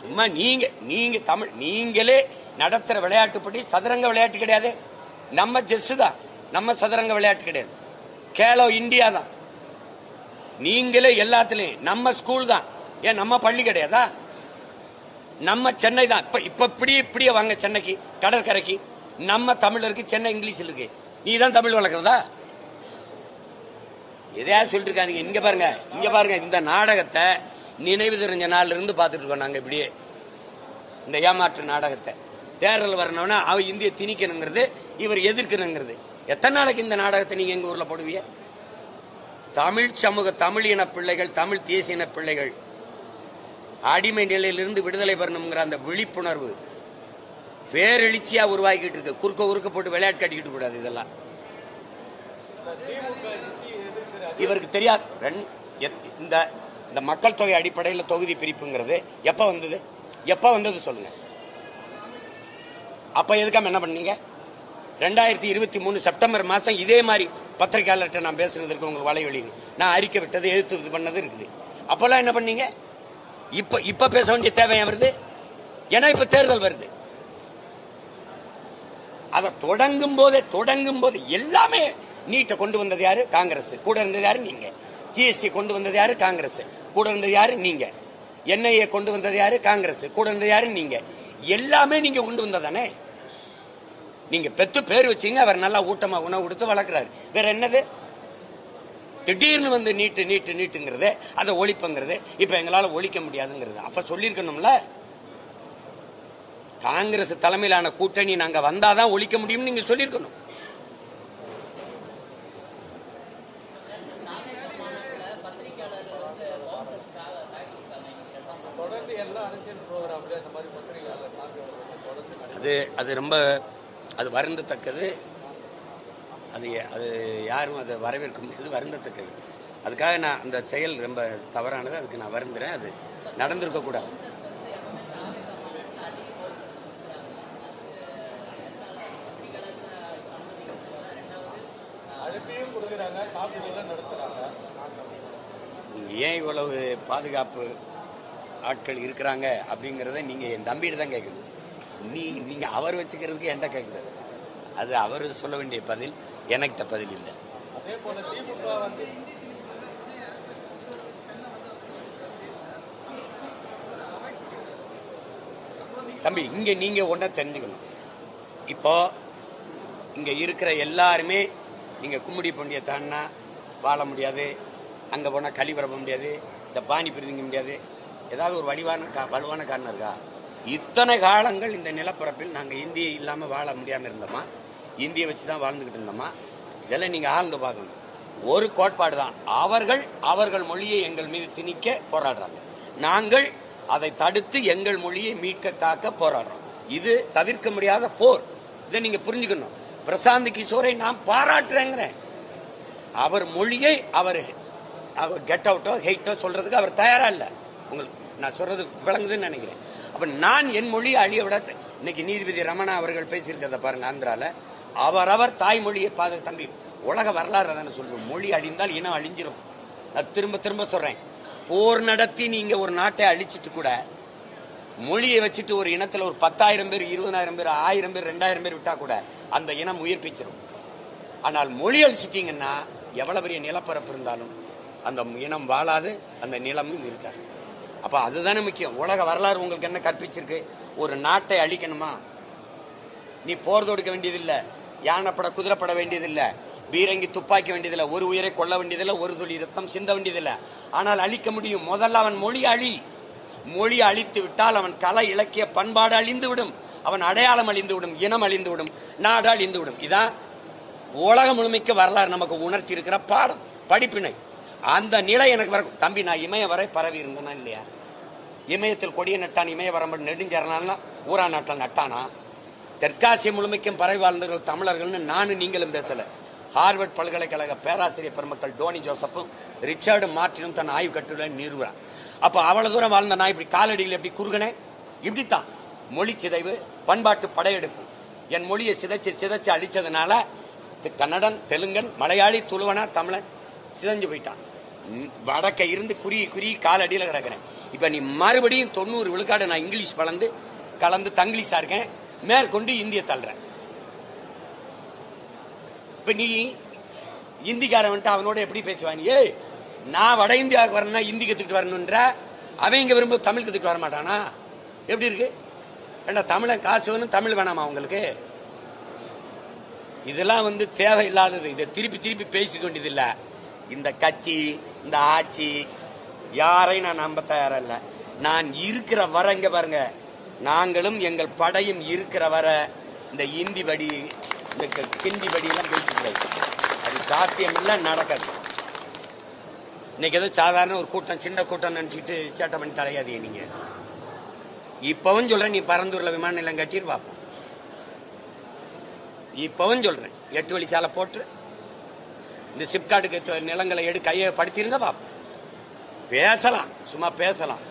சும்மா நீங்க தமிழ் நீங்களே நடத்துற விளையாட்டுப்படி சதுரங்க விளையாட்டு கிடையாது. நம்ம செஸ் தான், நம்ம சதுரங்க விளையாட்டு கிடையாது. கேலோ இந்தியா தான். நீங்களே எல்லாத்துலயும் நம்ம ஸ்கூல் தான். ஏன் நம்ம பள்ளி கிடையாதா? நம்ம சென்னை தான். இப்ப இப்படியே வாங்க சென்னைக்கு, கடற்கரைக்கு. நம்ம தமிழருக்கு சென்னை இங்கிலீஷ் இருக்கு. நீ தான் தமிழ் வளர்க்கறதா? எதையாவது சொல்லிட்டு இருக்காங்க. இங்க பாருங்க இந்த நாடகத்தை நினைவு தெரிஞ்ச நாள்ல இருந்து பார்த்துட்டு இருக்கோம் நாங்க. இப்படியே இந்த ஏமாற்று நாடகத்தை தேர்தல் வரணும்னா அவ இந்திய திணிக்கணுங்கிறது, இவர் எதிர்க்கணுங்கிறது. எத்தனை நாளைக்கு இந்த நாடகத்தை நீங்க எங்க ஊர்ல போடுவீங்க? தமிழ் சமூக, தமிழ் இன பிள்ளைகள், தமிழ் தேசிய இன பிள்ளைகள் அடிமை நிலையிலிருந்து விடுதலை பெறணுங்கிற அந்த விழிப்புணர்வு பேரெழுச்சியா உருவாக்கிட்டு இருக்கு. குறுக்க போட்டு விளையாட்டு கட்டிக்கிட்டு கூடாது. இதெல்லாம் இவருக்கு தெரியாது. இந்த மக்கள் தொகை அடிப்படையில் தொகுதி பிரிப்புங்கிறது எப்ப வந்தது சொல்லுங்க. அப்ப எதுக்காம என்ன பண்ணீங்க? 2023 செப்டம்பர் மாசம் இதே மாதிரி பத்திரிகையாளர்கிட்ட நான் பேசுறதுக்கு உங்களுக்கு வலைவழி நான் அறிக்கை விட்டது, எதிர்த்து இது பண்ணது இருக்குது. அப்பெல்லாம் என்ன பண்ணீங்க? இப்ப பேச வேண்டிய தேவை வருது. ஏன்னா இப்ப தேர்தல் வருது. அதை தொடங்கும் போது எல்லாமே நீட்டை கொண்டு வந்தது யாரு? காங்கிரஸ். கூட இருந்தது யாரு? நீங்க. ஜிஎஸ்டி கொண்டு வந்தது யாரு? காங்கிரஸ். கூட இருந்தது யாரு? நீங்க. என்ஐஏ கொண்டு வந்தது யாரு? காங்கிரஸ். கூட இருந்தது யாரு? நீங்க. எல்லாமே நீங்க கொண்டு வந்ததானே. நீங்க பெத்து பேர் வச்சீங்க. அவர் நல்லா ஊட்டமா உணவு கொடுத்து வளர்க்கிறாரு. வேற என்னது? திடீர்னு வந்து நீட்டுங்கிறது, அதை ஒழிப்புங்கிறது. இப்ப எங்களால ஒழிக்க முடியாதுங்கிறது. அப்ப சொல்லிருக்கணும்ல, காங்கிரஸ் தலைமையிலான கூட்டணி நாங்க வந்தாதான் ஒழிக்க முடியும் நீங்க சொல்லிருக்கணும். அது ரொம்ப வருந்தத்தக்கது. அது யாரும் அதை வரவேற்க முடியாது. வருந்தத்தக்கது. அதுக்காக நான் அந்த செயல் ரொம்ப தவறானது. அதுக்கு நான் வருந்துறேன். அது நடந்திருக்க கூடாது. ஏன் இவ்வளவு பாதுகாப்பு ஆட்கள் இருக்கிறாங்க அப்படிங்கறத நீங்க என் தம்பிட்டு தான் கேட்கணும். நீங்க அவர் வச்சுக்கிறதுக்கு என்கிட்ட கேட்கக்கூடாது. அது அவர் சொல்ல வேண்டிய பதில், எனக்கு பதில் இல்லை. தம்பி, இங்க நீங்க ஒன்ன தெரிஞ்சுக்கணும். இப்போ இங்க இருக்கிற எல்லாருமே நீங்க கும்மிடி பொண்டிய தாண்டா வாழ முடியாது, அங்க போனா களி வரப்ப முடியாது, இந்த பானி பிரிதிங்க முடியாது. ஏதாவது ஒரு வலுவான காரணம் இருக்கா? இத்தனை காலங்கள் இந்த நிலப்பரப்பில் நாங்க இந்தியை இல்லாம வாழ முடியாம இருந்தோமா? இந்தியை வச்சுதான் வாழ்ந்துகிட்டு இருந்தோமா? இதெல்லாம் நீங்க ஆழ்ந்து பார்க்கணும். ஒரு கோட்பாடு தான். அவர்கள் மொழியை எங்கள் மீது திணிக்க போராடுறாங்க. நாங்கள் அதை தடுத்து எங்கள் மொழியை மீட்க காக்க போராடுறோம். இது தவிர்க்க முடியாத போர். இதை நீங்க புரிஞ்சுக்கணும். பிரசாந்த் கிஷோரை நான் பாராட்டுறேங்கிறேன். அவர் மொழியை அவர் கெட் அவுட்டோ ஹெய்ட்டோ சொல்றதுக்கு அவர் தயாரா இல்ல. உங்களுக்கு நான் சொல்றது விளங்குதுன்னு நினைக்கிறேன். அப்ப நான் என் மொழியை அழிய விட, இன்னைக்கு நீதிபதி ரமணா அவர்கள் பேசியிருக்கிறத பாருங்க. ஆந்திரால அவரவர் தாய்மொழியை தம்பி, உலக வரலாறு தானே சொல்றது. மொழி அழிந்தால் இனம் அழிஞ்சிரும். நான் திரும்ப சொல்றேன். போர் நடத்தி நீங்க ஒரு நாட்டை அழிச்சிட்டு கூட மொழியை வச்சுட்டு ஒரு இனத்துல ஒரு 10,000 பேர், 20,000 பேர், 1000 பேர், 2000 பேர் விட்டா கூட அந்த இனம் உயிர்ப்பிச்சிடும். ஆனால் மொழி அழிச்சிட்டீங்கன்னா எவ்வளவு பெரிய நிலப்பரப்பு இருந்தாலும் அந்த இனம் வாழாது, அந்த நிலமும் இருக்காது. அப்ப அதுதானே முக்கியம். உலக வரலாறு உங்களுக்கு என்ன கற்பிச்சிருக்கு? ஒரு நாட்டை அழிக்கணுமா, நீ போர் தொடுக்க வேண்டியதில்லை, யானைப்பட குதிரைப்பட வேண்டியதில்லை, பீரங்கி துப்பாக்கி வேண்டியதில்லை, ஒரு உயிரை கொள்ள வேண்டியதில்லை, ஒரு துளி ரத்தம் சிந்த வேண்டியதில்லை. ஆனால் அழிக்க முடியும். முதல்ல அவன் மொழி அழித்து விட்டால் அவன் கலை இலக்கிய பண்பாடு அழிந்துவிடும், அவன் அடையாளம் அழிந்துவிடும், இனம் அழிந்துவிடும், நாடு அழிந்துவிடும். இதான் உலகம் முழுமைக்கு வரலாறு நமக்கு உணர்த்தி இருக்கிற பாடம், படிப்பினை. அந்த நிலை எனக்கு வர தம்பி. நான் இமய வரை பரவி இருந்தேனா இல்லையா? இமயத்தில் கொடிய நட்டான், இமய வரம்பு நெடுஞ்சரணா ஊரா நாட்டில் நட்டானா? தெற்காசிய முழுமைக்கும் பரவி வாழ்ந்தவர்கள் தமிழர்கள்னு நானும் நீங்களும் பேசல. ஹார்வர்ட் பல்கலைக்கழக பேராசிரியர் பெருமக்கள் டோனி ஜோசப்பும் ரிச்சர்டு மார்டினும் தன் ஆய்வு கட்டுரை நிறுவுறான். அப்ப அவ்வளவு தூரம் வாழ்ந்த நான் இப்படி காலடியில் எப்படி குறுகினேன்? இப்படித்தான் மொழி சிதைவு, பண்பாட்டு படையெடுப்பு. என் மொழியை சிதைச்சு அடிச்சதுனால கன்னடன், தெலுங்கன், மலையாளி, துளுவனா, தமிழன் சிதைஞ்சு போயிட்டான். வடக்க இருந்து குறி காலடியில் கிடக்கிறேன். இப்ப நீ மறுபடியும் 90 விழுக்காடு நான் இங்கிலீஷ் கலந்து தங்கிலீஷா இருக்கேன், மேற்கொண்டு இந்திய தள்ளுறேன். இப்ப நீ இந்திக்காரன் வந்துட்டு அவனோட எப்படி பேசுவான்? ஏய், நான் வட இந்தியாவுக்கு வரணும்னா இந்தி கத்துக்கிட்டு வரணுன்ற, அவன் இங்க விரும்ப தமிழ் கத்துக்கிட்டு வர மாட்டானா? எப்படி இருக்கு? ஏண்டா தமிழன் காசு வேணும், தமிழ் வேணாமா அவங்களுக்கு? இதெல்லாம் தேவையில்லாதது. இதை திருப்பி பேசிக்க வேண்டியது இல்ல. இந்த கட்சி, இந்த ஆட்சி யாரையும் நான் நம்ப தயாரா இல்ல. நான் இருக்கிற வர, இங்க பாருங்க, நாங்களும் எங்கள் படையும் இருக்கிற வர இந்த இந்தி படி, இந்த கிண்டி படி எல்லாம் பேசிட்டு அது சாத்தியம் இல்ல, நடக்காது. இன்னைக்கு ஏதோ சாதாரண ஒரு கூட்டம், சின்ன கூட்டம் நினைச்சுட்டு சேட்டை பண்ணி தலையாதீங்க. நீங்க இப்பவும் சொல்றேன், நீ பரந்தூர்ல விமான நிலம் கட்டிட்டு பார்ப்போம். இப்பவும் சொல்றேன், 8 வழி சாலை போட்டு இந்த சிப்காட்டுக்கு நிலங்களை கையை படுத்திருந்தா பார்ப்போம். பேசலாம், சும்மா பேசலாம்.